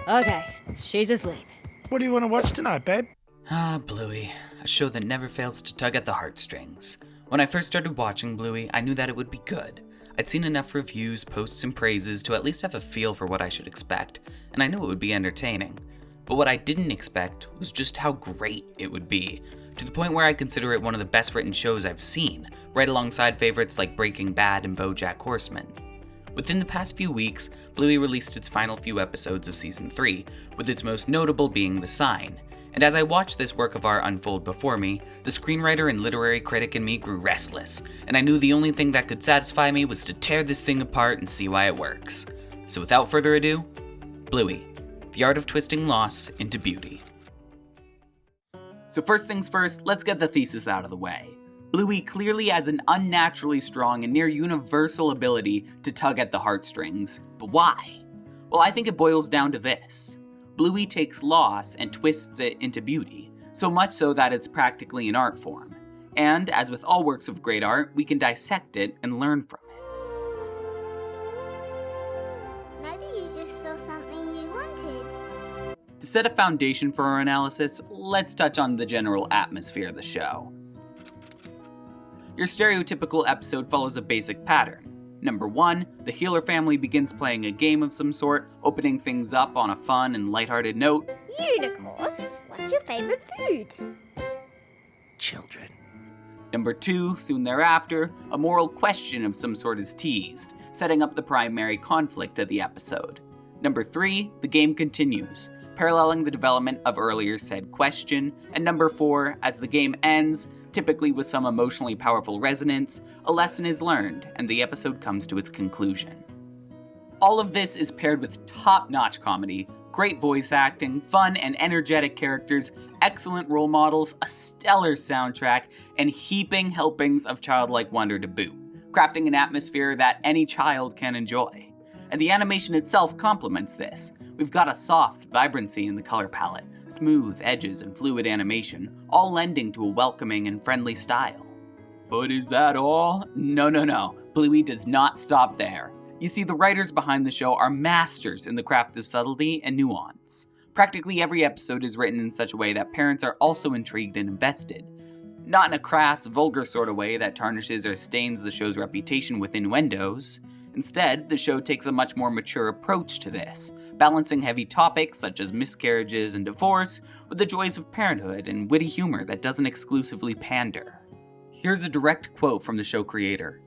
Okay, she's asleep. What do you want to watch tonight, babe? Bluey, a show that never fails to tug at the heartstrings. When I first started watching Bluey, I knew that it would be good. I'd seen enough reviews, posts, and praises to at least have a feel for what I should expect, and I knew it would be entertaining. But what I didn't expect was just how great it would be, to the point where I consider it one of the best written shows I've seen, right alongside favorites like Breaking Bad and BoJack Horseman. Within the past few weeks, Bluey released its final few episodes of Season 3, with its most notable being The Sign. And as I watched this work of art unfold before me, the screenwriter and literary critic in me grew restless, and I knew the only thing that could satisfy me was to tear this thing apart and see why it works. So without further ado, Bluey, the art of twisting loss into beauty. So first things first, let's get the thesis out of the way. Bluey clearly has an unnaturally strong and near universal ability to tug at the heartstrings. But why? Well, I think it boils down to this. Bluey takes loss and twists it into beauty, so much so that it's practically an art form. And, as with all works of great art, we can dissect it and learn from it. Maybe you just saw something you wanted. To set a foundation for our analysis, let's touch on the general atmosphere of the show. Your stereotypical episode follows a basic pattern. Number 1, the Healer family begins playing a game of some sort, opening things up on a fun and lighthearted note. Unicorns, what's your favorite food? Children. Number 2, soon thereafter, a moral question of some sort is teased, setting up the primary conflict of the episode. Number 3, the game continues, paralleling the development of earlier said question. And number 4, as the game ends, typically with some emotionally powerful resonance, a lesson is learned, and the episode comes to its conclusion. All of this is paired with top-notch comedy, great voice acting, fun and energetic characters, excellent role models, a stellar soundtrack, and heaping helpings of childlike wonder to boot, crafting an atmosphere that any child can enjoy. And the animation itself complements this. We've got a soft vibrancy in the color palette, smooth edges and fluid animation, all lending to a welcoming and friendly style. But is that all? No. Bluey does not stop there. You see, the writers behind the show are masters in the craft of subtlety and nuance. Practically every episode is written in such a way that parents are also intrigued and invested. Not in a crass, vulgar sort of way that tarnishes or stains the show's reputation with innuendos. Instead, the show takes a much more mature approach to this, balancing heavy topics such as miscarriages and divorce with the joys of parenthood and witty humor that doesn't exclusively pander. Here's a direct quote from the show creator.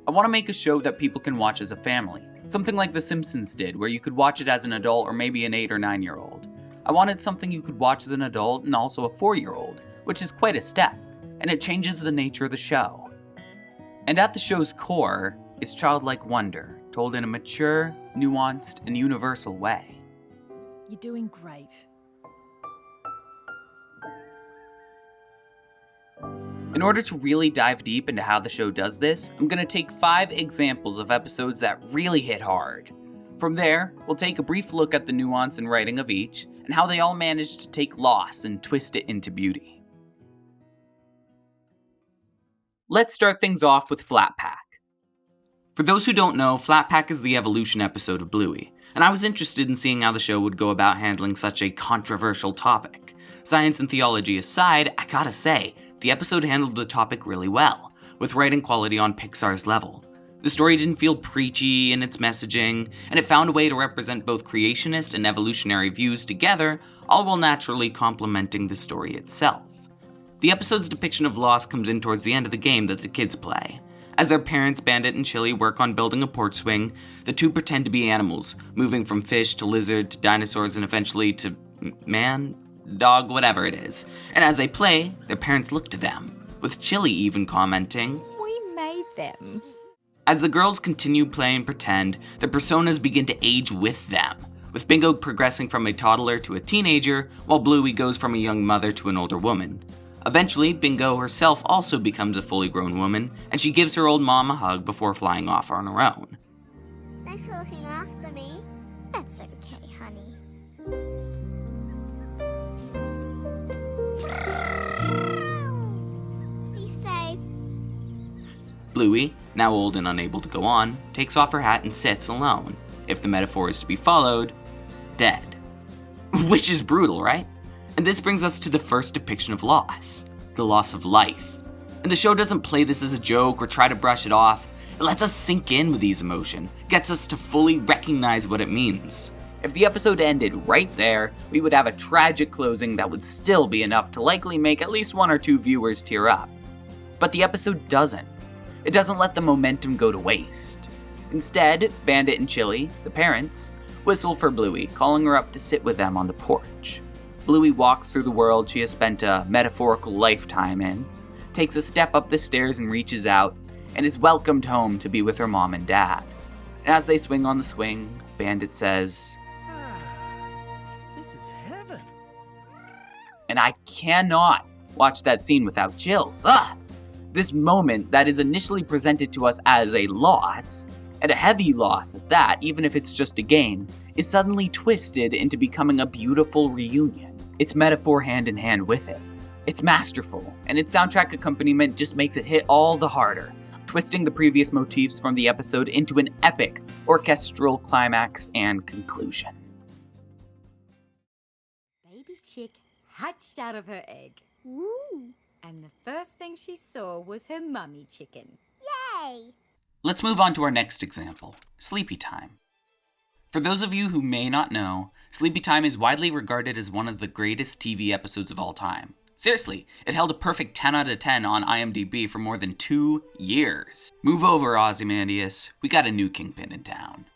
"I want to make a show that people can watch as a family, something like The Simpsons did, where you could watch it as an adult or maybe an 8 or 9-year-old. I wanted something you could watch as an adult and also a 4-year-old, which is quite a step, and it changes the nature of the show." And at the show's core is childlike wonder, told in a mature, nuanced, and universal way. You're doing great. In order to really dive deep into how the show does this, I'm going to take 5 examples of episodes that really hit hard. From there, we'll take a brief look at the nuance and writing of each, and how they all managed to take loss and twist it into beauty. Let's start things off with Flat Pack. For those who don't know, Flat Pack is the evolution episode of Bluey, and I was interested in seeing how the show would go about handling such a controversial topic. Science and theology aside, I gotta say, the episode handled the topic really well, with writing quality on Pixar's level. The story didn't feel preachy in its messaging, and it found a way to represent both creationist and evolutionary views together, all while naturally complementing the story itself. The episode's depiction of loss comes in towards the end of the game that the kids play. As their parents, Bandit and Chili, work on building a porch swing, the two pretend to be animals, moving from fish to lizard to dinosaurs and eventually to man, dog, whatever it is. And as they play, their parents look to them, with Chili even commenting, We made them. As the girls continue playing pretend, their personas begin to age with them, with Bingo progressing from a toddler to a teenager, while Bluey goes from a young mother to an older woman. Eventually, Bingo herself also becomes a fully grown woman, and she gives her old mom a hug before flying off on her own. Thanks for looking after me. That's okay, honey. Be safe. Bluey, now old and unable to go on, takes off her hat and sits alone, if the metaphor is to be followed, dead. which is brutal, right? And this brings us to the first depiction of loss, the loss of life. And the show doesn't play this as a joke or try to brush it off. It lets us sink in with these emotions, gets us to fully recognize what it means. If the episode ended right there, we would have a tragic closing that would still be enough to likely make at least 1 or 2 viewers tear up. But the episode doesn't. It doesn't let the momentum go to waste. Instead, Bandit and Chili, the parents, whistle for Bluey, calling her up to sit with them on the porch. Bluey walks through the world she has spent a metaphorical lifetime in, takes a step up the stairs and reaches out, and is welcomed home to be with her mom and dad. And as they swing on the swing, Bandit says, This is heaven. and I cannot watch that scene without chills. This moment that is initially presented to us as a loss, and a heavy loss at that, even if it's just a game, is suddenly twisted into becoming a beautiful reunion. Its metaphor hand in hand with it. It's masterful, and its soundtrack accompaniment just makes it hit all the harder, twisting the previous motifs from the episode into an epic orchestral climax and conclusion. Baby chick hatched out of her egg. Ooh. And the first thing she saw was her mummy chicken. Yay! Let's move on to our next example, Sleepytime. For those of you who may not know, Sleepytime is widely regarded as one of the greatest TV episodes of all time. Seriously, it held a perfect 10 out of 10 on IMDb for more than 2 years. Move over, Ozymandias. We got a new kingpin in town.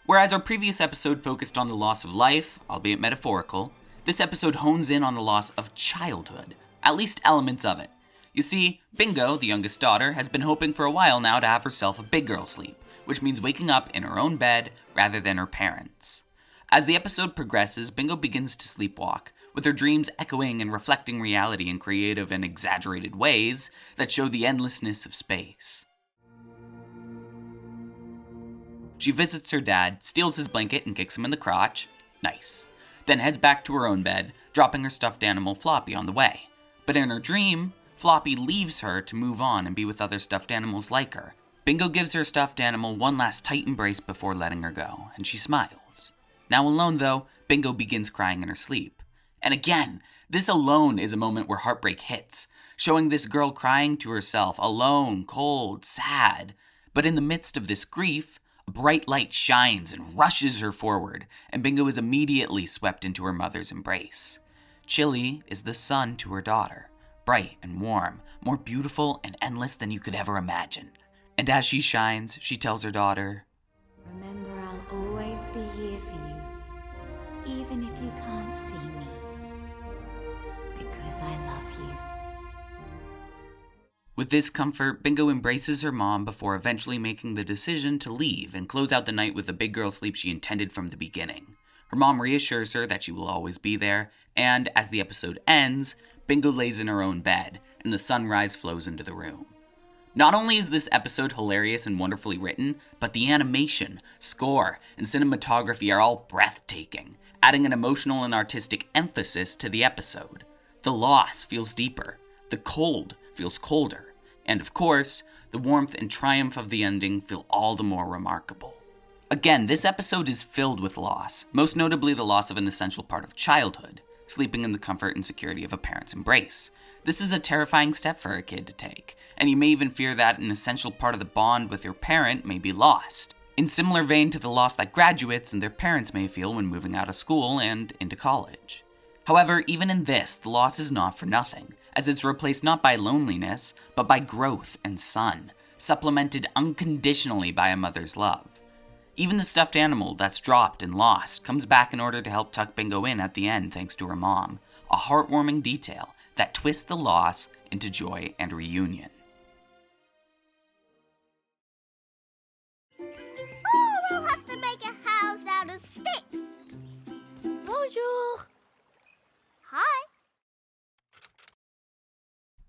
Whereas our previous episode focused on the loss of life, albeit metaphorical, this episode hones in on the loss of childhood, at least elements of it. You see, Bingo, the youngest daughter, has been hoping for a while now to have herself a big girl sleep, which means waking up in her own bed rather than her parents'. As the episode progresses, Bingo begins to sleepwalk, with her dreams echoing and reflecting reality in creative and exaggerated ways that show the endlessness of space. She visits her dad, steals his blanket and kicks him in the crotch. Nice. Then heads back to her own bed, dropping her stuffed animal Floppy on the way. But in her dream, Floppy leaves her to move on and be with other stuffed animals like her. Bingo gives her stuffed animal one last tight embrace before letting her go, and she smiles. Now alone though, Bingo begins crying in her sleep. And again, this alone is a moment where heartbreak hits, showing this girl crying to herself, alone, cold, sad. But in the midst of this grief, a bright light shines and rushes her forward, and Bingo is immediately swept into her mother's embrace. Chili is the sun to her daughter, bright and warm, more beautiful and endless than you could ever imagine. And as she shines, she tells her daughter, Remember, I'll always be here for you, even if you can't see me. Because I love you. With this comfort, Bingo embraces her mom before eventually making the decision to leave and close out the night with the big girl sleep she intended from the beginning. Her mom reassures her that she will always be there, and as the episode ends, Bingo lays in her own bed, and the sunrise flows into the room. Not only is this episode hilarious and wonderfully written, but the animation, score, and cinematography are all breathtaking, adding an emotional and artistic emphasis to the episode. The loss feels deeper, the cold feels colder, and of course, the warmth and triumph of the ending feel all the more remarkable. Again, this episode is filled with loss, most notably the loss of an essential part of childhood, sleeping in the comfort and security of a parent's embrace. This is a terrifying step for a kid to take, and you may even fear that an essential part of the bond with your parent may be lost, in similar vein to the loss that graduates and their parents may feel when moving out of school and into college. However, even in this, the loss is not for nothing, as it's replaced not by loneliness, but by growth and sun, supplemented unconditionally by a mother's love. Even the stuffed animal that's dropped and lost comes back in order to help tuck Bingo in at the end thanks to her mom, a heartwarming detail that twists the loss into joy and reunion. Oh, we'll have to make a house out of sticks. Bonjour. Hi.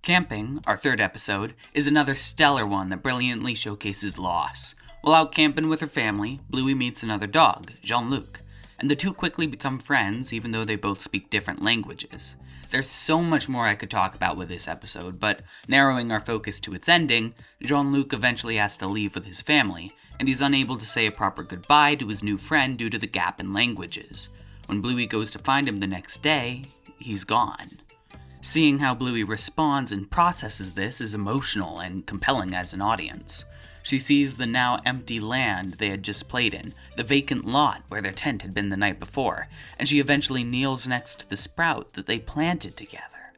Camping, our third episode, is another stellar one that brilliantly showcases loss. While out camping with her family, Bluey meets another dog, Jean-Luc, and the two quickly become friends even though they both speak different languages. There's so much more I could talk about with this episode, but narrowing our focus to its ending, Jean-Luc eventually has to leave with his family, and he's unable to say a proper goodbye to his new friend due to the gap in languages. When Bluey goes to find him the next day, he's gone. Seeing how Bluey responds and processes this is emotional and compelling as an audience. She sees the now empty land they had just played in, the vacant lot where their tent had been the night before, and she eventually kneels next to the sprout that they planted together.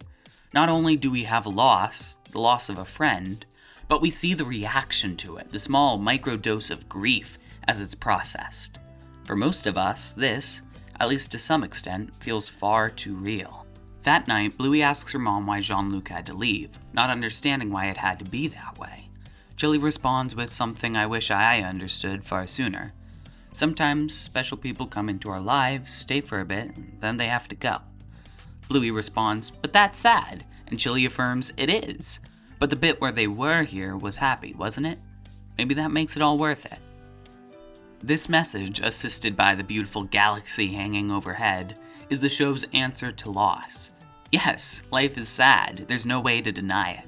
Not only do we have loss, the loss of a friend, but we see the reaction to it, the small microdose of grief as it's processed. For most of us, this, at least to some extent, feels far too real. That night, Bluey asks her mom why Jean-Luc had to leave, not understanding why it had to be that way. Chili responds with something I wish I understood far sooner. Sometimes special people come into our lives, stay for a bit, and then they have to go. Bluey responds, but that's sad, and Chili affirms it is. But the bit where they were here was happy, wasn't it? Maybe that makes it all worth it. This message, assisted by the beautiful galaxy hanging overhead, is the show's answer to loss. Yes, life is sad, there's no way to deny it.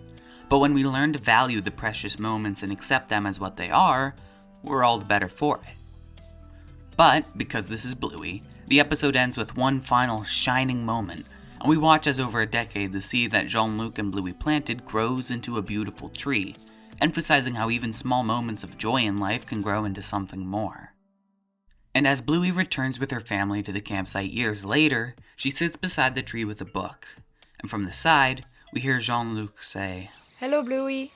But when we learn to value the precious moments and accept them as what they are, we're all the better for it. But, because this is Bluey, the episode ends with one final shining moment, and we watch as over a decade the seed that Jean-Luc and Bluey planted grows into a beautiful tree, emphasizing how even small moments of joy in life can grow into something more. And as Bluey returns with her family to the campsite years later, she sits beside the tree with a book, and from the side, we hear Jean-Luc say, "Hello, Bluey,"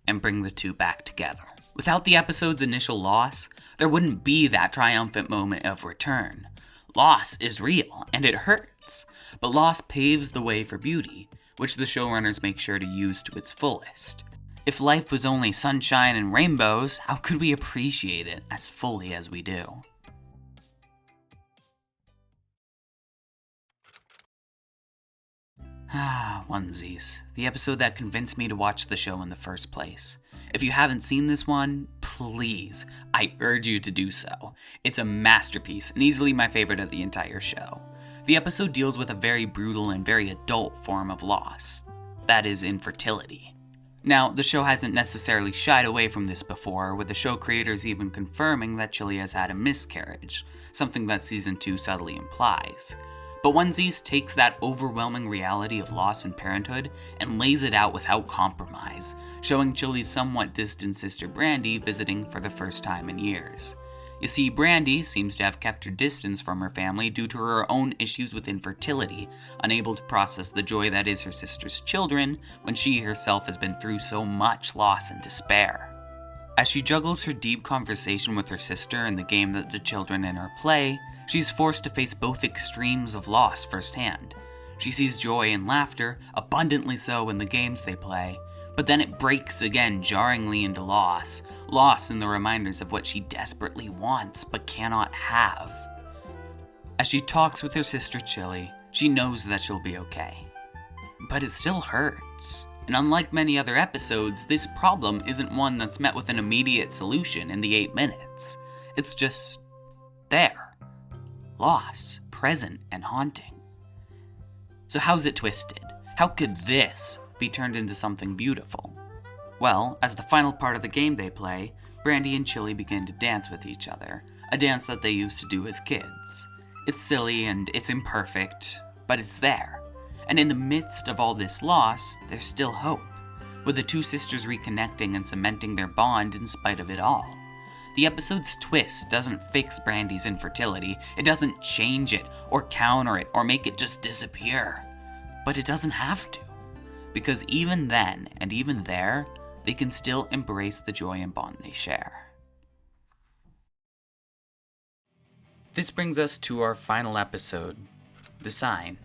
and bring the two back together. Without the episode's initial loss, there wouldn't be that triumphant moment of return. Loss is real, and it hurts, but loss paves the way for beauty, which the showrunners make sure to use to its fullest. If life was only sunshine and rainbows, how could we appreciate it as fully as we do? Onesies, the episode that convinced me to watch the show in the first place. If you haven't seen this one, please, I urge you to do so. It's a masterpiece and easily my favorite of the entire show. The episode deals with a very brutal and very adult form of loss. That is infertility. Now, the show hasn't necessarily shied away from this before, with the show creators even confirming that Chili has had a miscarriage, something that Season 2 subtly implies. But Onesies takes that overwhelming reality of loss and parenthood and lays it out without compromise, showing Chili's somewhat distant sister Brandy visiting for the first time in years. You see, Brandy seems to have kept her distance from her family due to her own issues with infertility, unable to process the joy that is her sister's children when she herself has been through so much loss and despair. As she juggles her deep conversation with her sister and the game that the children in her play, she's forced to face both extremes of loss firsthand. She sees joy and laughter, abundantly so in the games they play, but then it breaks again jarringly into loss in the reminders of what she desperately wants but cannot have. As she talks with her sister Chili, she knows that she'll be okay. But it still hurts. And unlike many other episodes, this problem isn't one that's met with an immediate solution in the 8 minutes. It's just there. Loss, present, and haunting. So how's it twisted? How could this be turned into something beautiful? Well, as the final part of the game they play, Brandy and Chili begin to dance with each other, a dance that they used to do as kids. It's silly and it's imperfect, but it's there. And in the midst of all this loss, there's still hope, with the two sisters reconnecting and cementing their bond in spite of it all. The episode's twist doesn't fix Brandy's infertility, it doesn't change it, or counter it, or make it just disappear. But it doesn't have to, because even then, and even there, they can still embrace the joy and bond they share. This brings us to our final episode, The Sign.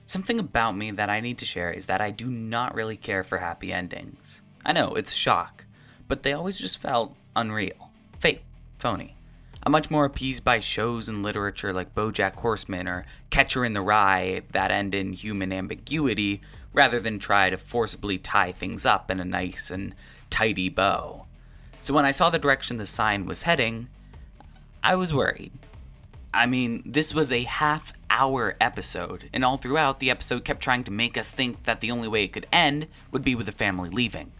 Something about me that I need to share is that I do not really care for happy endings. I know, it's a shock, but they always just felt unreal, fake, phony. I'm much more appeased by shows and literature like BoJack Horseman or Catcher in the Rye that end in human ambiguity, rather than try to forcibly tie things up in a nice and tidy bow. So when I saw the direction The Sign was heading, I was worried. I mean, this was a half-hour episode, and all throughout, the episode kept trying to make us think that the only way it could end would be with the family leaving.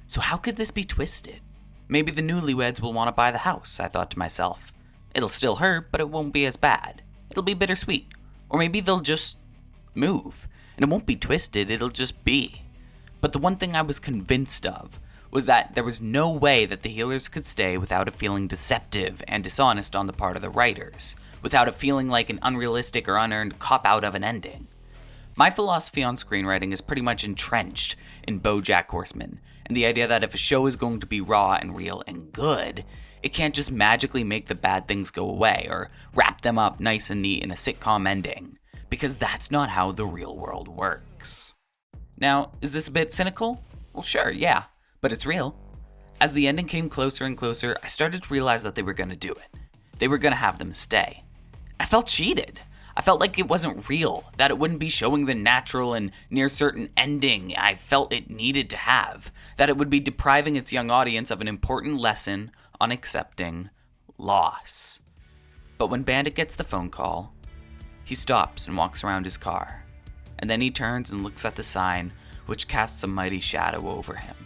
So how could this be twisted? Maybe the newlyweds will want to buy the house, I thought to myself. It'll still hurt, but it won't be as bad. it'll be bittersweet. Or maybe they'll just move, and it won't be twisted, it'll just be. But the one thing I was convinced of was that there was no way that the healers could stay without it feeling deceptive and dishonest on the part of the writers, without it feeling like an unrealistic or unearned cop-out of an ending. My philosophy on screenwriting is pretty much entrenched in BoJack Horseman, and the idea that if a show is going to be raw and real and good, it can't just magically make the bad things go away or wrap them up nice and neat in a sitcom ending, because that's not how the real world works. Now, is this a bit cynical? Well, sure, yeah, but it's real. As the ending came closer and closer, I started to realize that they were going to do it. They were going to have them stay. I felt cheated. I felt like it wasn't real, that it wouldn't be showing the natural and near certain ending I felt it needed to have, that it would be depriving its young audience of an important lesson on accepting loss. But when Bandit gets the phone call, he stops and walks around his car, and then he turns and looks at the sign, which casts a mighty shadow over him.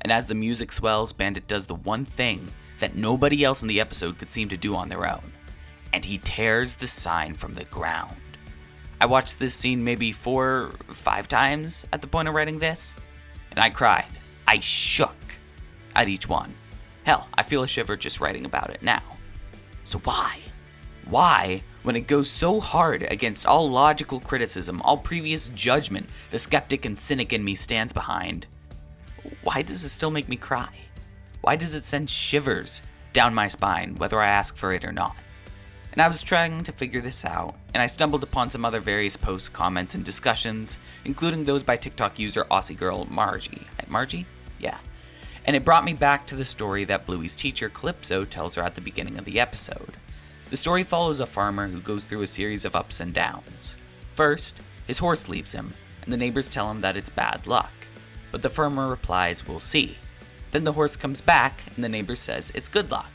And as the music swells, Bandit does the one thing that nobody else in the episode could seem to do on their own, and he tears the sign from the ground. I watched this scene maybe 4 or 5 times at the point of writing this, and I cried. I shook at each one. Hell, I feel a shiver just writing about it now. So why? Why, when it goes so hard against all logical criticism, all previous judgment the skeptic and cynic in me stands behind, why does it still make me cry? Why does it send shivers down my spine, whether I ask for it or not? And I was trying to figure this out, and I stumbled upon some other various posts, comments, and discussions, including those by TikTok user Aussie girl Margie. Margie? Yeah. And it brought me back to the story that Bluey's teacher Calypso tells her at the beginning of the episode. The story follows a farmer who goes through a series of ups and downs. First, his horse leaves him, and the neighbors tell him that it's bad luck. But the farmer replies, "We'll see." Then the horse comes back, and the neighbor says it's good luck.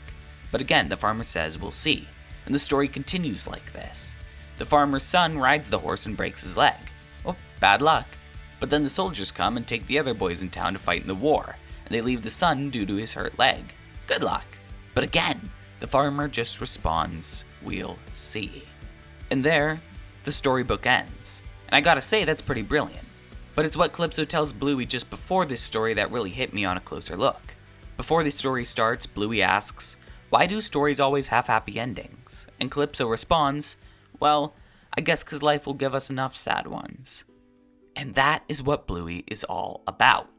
But again, the farmer says, "We'll see." And the story continues like this. The farmer's son rides the horse and breaks his leg. Oh, bad luck. But then the soldiers come and take the other boys in town to fight in the war, and they leave the son due to his hurt leg. Good luck. But again, the farmer just responds, "We'll see." And there, the storybook ends. And I gotta say, that's pretty brilliant. But it's what Calypso tells Bluey just before this story that really hit me on a closer look. Before the story starts, Bluey asks, "Why do stories always have happy endings?" And Calypso responds, "Well, I guess 'cause life will give us enough sad ones." And that is what Bluey is all about.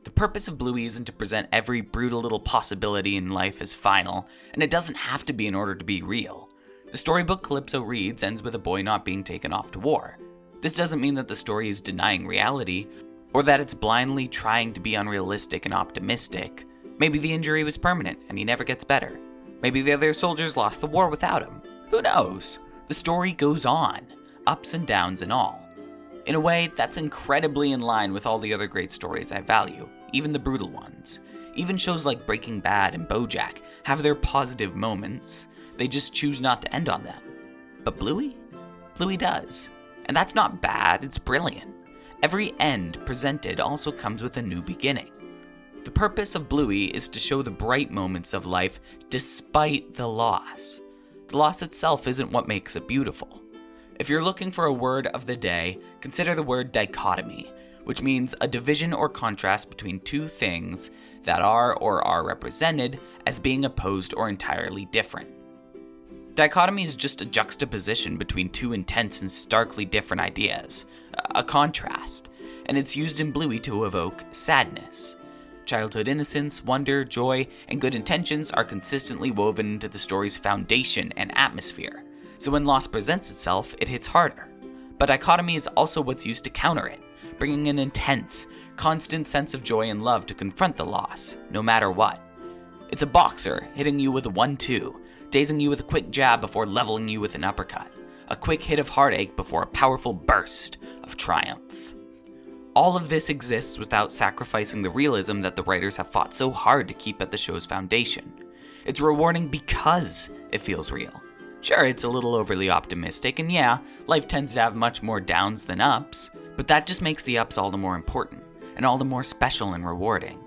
The purpose of Bluey isn't to present every brutal little possibility in life as final, and it doesn't have to be in order to be real. The storybook Calypso reads ends with a boy not being taken off to war. This doesn't mean that the story is denying reality, or that it's blindly trying to be unrealistic and optimistic. Maybe the injury was permanent and he never gets better. Maybe the other soldiers lost the war without him. Who knows? The story goes on, ups and downs and all. In a way, that's incredibly in line with all the other great stories I value, even the brutal ones. Even shows like Breaking Bad and BoJack have their positive moments. They just choose not to end on them. But Bluey? Bluey does. And that's not bad, it's brilliant. Every end presented also comes with a new beginning. The purpose of Bluey is to show the bright moments of life despite the loss. The loss itself isn't what makes it beautiful. If you're looking for a word of the day, consider the word dichotomy, which means a division or contrast between two things that are or are represented as being opposed or entirely different. Dichotomy is just a juxtaposition between two intense and starkly different ideas, a contrast, and it's used in Bluey to evoke sadness. Childhood innocence, wonder, joy, and good intentions are consistently woven into the story's foundation and atmosphere, so when loss presents itself, it hits harder. But dichotomy is also what's used to counter it, bringing an intense, constant sense of joy and love to confront the loss, no matter what. It's a boxer hitting you with a 1-2, dazing you with a quick jab before leveling you with an uppercut, a quick hit of heartache before a powerful burst of triumph. All of this exists without sacrificing the realism that the writers have fought so hard to keep at the show's foundation. It's rewarding because it feels real. Sure, it's a little overly optimistic, and yeah, life tends to have much more downs than ups, but that just makes the ups all the more important, and all the more special and rewarding.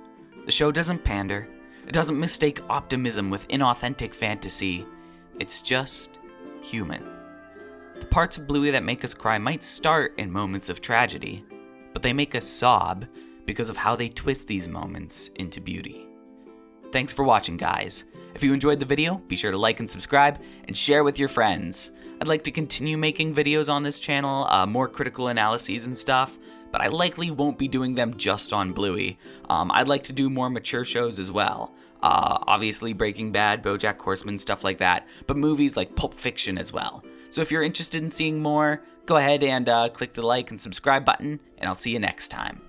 The show doesn't pander. It doesn't mistake optimism with inauthentic fantasy. It's just human. The parts of Bluey that make us cry might start in moments of tragedy, but they make us sob because of how they twist these moments into beauty. Thanks for watching, guys. If you enjoyed the video, be sure to like and subscribe and share with your friends. I'd like to continue making videos on this channel, more critical analyses and stuff, but I likely won't be doing them just on Bluey. I'd like to do more mature shows as well. Obviously Breaking Bad, BoJack Horseman, stuff like that, but movies like Pulp Fiction as well. So if you're interested in seeing more, go ahead and click the like and subscribe button, and I'll see you next time.